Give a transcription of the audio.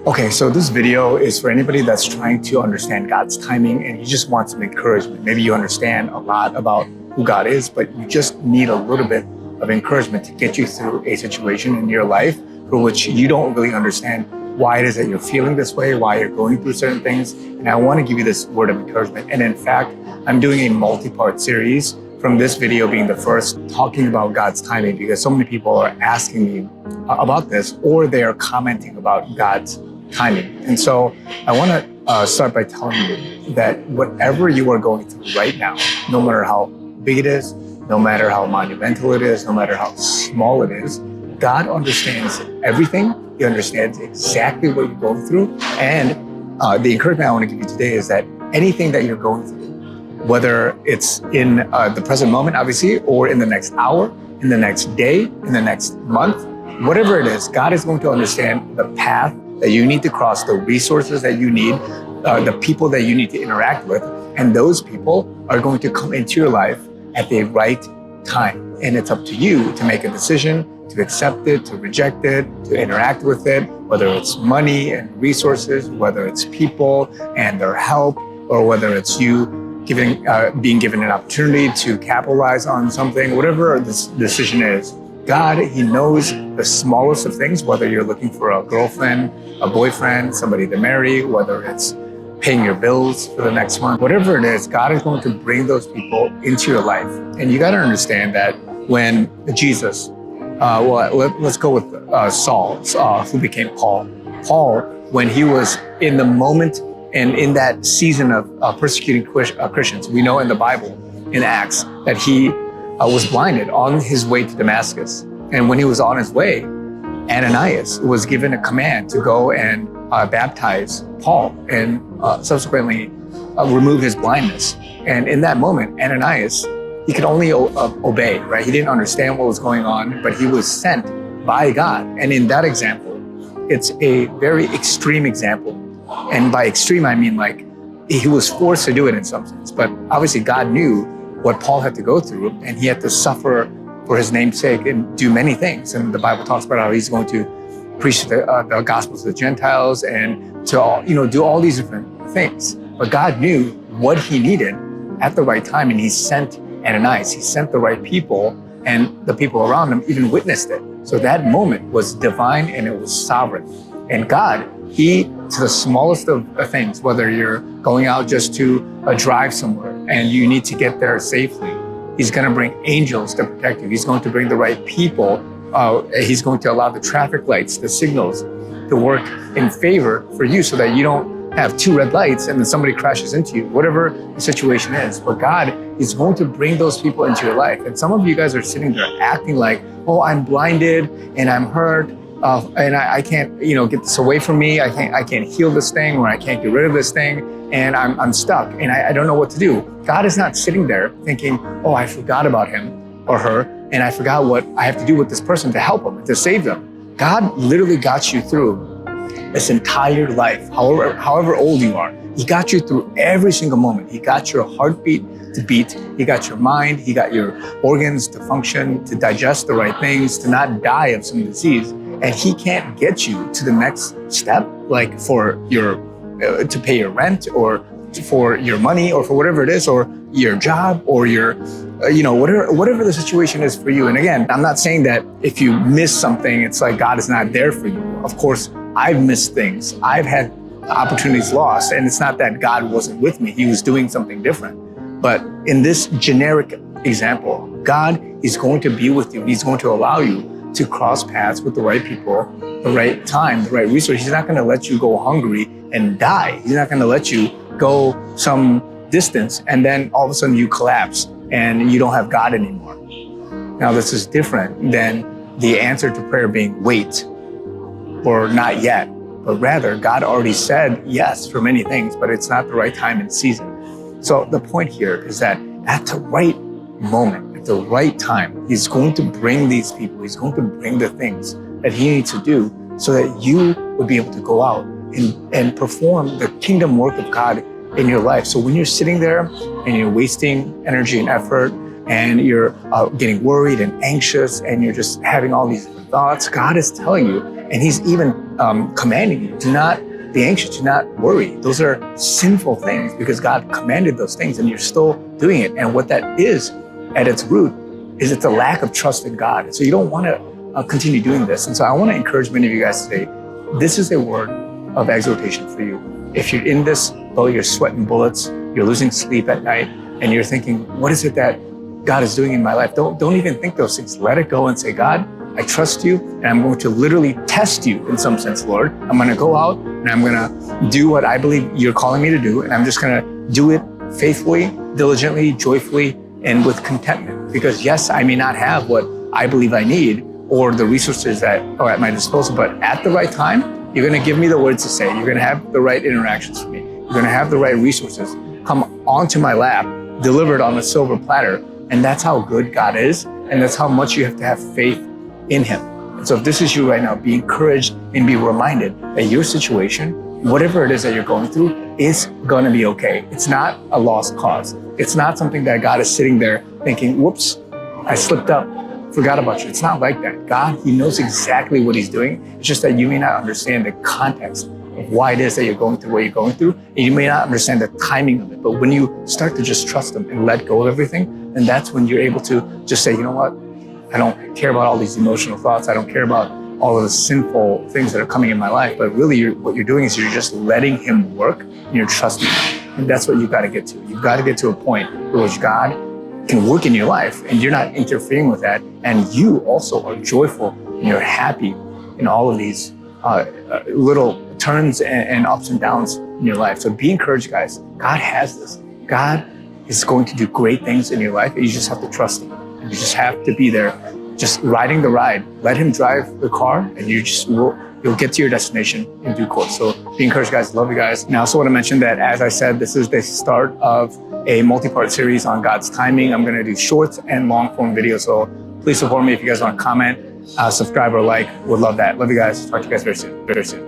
Okay, so this video is for anybody that's trying to understand God's timing and you just want some encouragement. Maybe you understand a lot about who God is, but you just need a little bit of encouragement to get you through a situation in your life for which you don't really understand why it is that you're feeling this way, why you're going through certain things. And I want to give you this word of encouragement. And in fact, I'm doing a multi-part series from this video being the first, talking about God's timing, because so many people are asking me about this, or they are commenting about God's timing. And so I want to start by telling you that whatever you are going through right now, no matter how big it is, no matter how monumental it is, no matter how small it is, God understands everything. He understands exactly what you're going through. And the encouragement I want to give you today is that anything that you're going through, whether it's in the present moment, obviously, or in the next hour, in the next day, in the next month, whatever it is, God is going to understand the path that you need to cross, the resources that you need, the people that you need to interact with. And those people are going to come into your life at the right time. And it's up to you to make a decision, to accept it, to reject it, to interact with it, whether it's money and resources, whether it's people and their help, or whether it's you being given an opportunity to capitalize on something, whatever this decision is. God, He knows the smallest of things, whether you're looking for a girlfriend, a boyfriend, somebody to marry, whether it's paying your bills for the next month, whatever it is, God is going to bring those people into your life. And you got to understand that when Jesus, let's go with Saul, who became Paul. Paul, when he was in the moment and in that season of persecuting Christians, we know in the Bible, in Acts, that he was blinded on his way to Damascus. And when he was on his way, Ananias was given a command to go and baptize Paul and subsequently remove his blindness. And in that moment, Ananias, he could only obey, right? He didn't understand what was going on, but he was sent by God. And in that example, it's a very extreme example. And by extreme, I mean like he was forced to do it in some sense. But obviously God knew what Paul had to go through, and he had to suffer for his name's sake and do many things. And the Bible talks about how he's going to preach the gospel to the Gentiles and to do all these different things. But God knew what he needed at the right time, and he sent Ananias. He sent the right people, and the people around him even witnessed it. So that moment was divine and it was sovereign. And God, He, to the smallest of things, whether you're going out just to drive somewhere and you need to get there safely, He's going to bring angels to protect you. He's going to bring the right people. He's going to allow the traffic lights, the signals to work in favor for you so that you don't have two red lights and then somebody crashes into you, whatever the situation is. But God is going to bring those people into your life. And some of you guys are sitting there acting like, oh, I'm blinded and I'm hurt. And I can't, get this away from me. I can't heal this thing, or I can't get rid of this thing, and I'm stuck, and I don't know what to do. God is not sitting there thinking, oh, I forgot about him or her, and I forgot what I have to do with this person to help them, to save them. God literally got you through this entire life, however old you are. He got you through every single moment. He got your heartbeat to beat. He got your mind. He got your organs to function, to digest the right things, to not die of some disease. And He can't get you to the next step, like for your to pay your rent, or for your money, or for whatever it is, or your job, or your whatever the situation is for you. And again, I'm not saying that if you miss something, it's like God is not there for you. Of course, I've missed things. I've had opportunities lost, and it's not that God wasn't with me. He was doing something different. But in this generic example, God is going to be with you. He's going to allow you to cross paths with the right people, the right time, the right resource. He's not going to let you go hungry and die. He's not going to let you go some distance and then all of a sudden you collapse and you don't have God anymore. Now, this is different than the answer to prayer being wait or not yet, but rather God already said yes for many things, but it's not the right time and season. So the point here is that at the right moment, at the right time, He's going to bring these people. He's going to bring the things that He needs to do so that you would be able to go out and perform the kingdom work of God in your life. So when you're sitting there and you're wasting energy and effort and you're getting worried and anxious and you're just having all these different thoughts, God is telling you, and He's even commanding you, do not be anxious, do not worry. Those are sinful things because God commanded those things and you're still doing it. And what that is at its root is it's a lack of trust in God. And so you don't want to continue doing this. And so I want to encourage many of you guys today. This is a word of exhortation for you. If you're in this boat, you're sweating bullets, you're losing sleep at night, and you're thinking, what is it that God is doing in my life? Don't even think those things. Let it go and say, God, I trust you, and I'm going to literally test you in some sense, Lord. I'm going to go out and I'm going to do what I believe you're calling me to do, and I'm just going to do it faithfully, diligently, joyfully, and with contentment. Because yes, I may not have what I believe I need or the resources that are at my disposal, but at the right time, you're going to give me the words to say. You're going to have the right interactions for me. You're going to have the right resources come onto my lap, delivered on a silver platter. And that's how good God is. And that's how much you have to have faith in him. And so if this is you right now, be encouraged and be reminded that your situation, whatever it is that you're going through, is going to be okay. It's not a lost cause. It's not something that God is sitting there thinking, whoops, I slipped up, forgot about you. It's not like that. God, he knows exactly what he's doing. It's just that you may not understand the context of why it is that you're going through what you're going through. And you may not understand the timing of it. But when you start to just trust him and let go of everything, then that's when you're able to just say, you know what? I don't care about all these emotional thoughts. I don't care about all of the sinful things that are coming in my life. But really, what you're doing is you're just letting him work and you're trusting him. And that's what you've got to get to. You've got to get to a point where which God can work in your life and you're not interfering with that. And you also are joyful and you're happy in all of these little turns and ups and downs in your life. So be encouraged, guys. God has this. God is going to do great things in your life. And you just have to trust him. And you just have to be there, just riding the ride. Let him drive the car and you'll get to your destination in due course. So be encouraged, guys. Love you guys. And I also want to mention that, as I said, this is the start of a multi-part series on God's timing. I'm going to do short and long form videos. So please support me if you guys want to comment, subscribe or like. Would love that. Love you guys. Talk to you guys very soon. Very soon.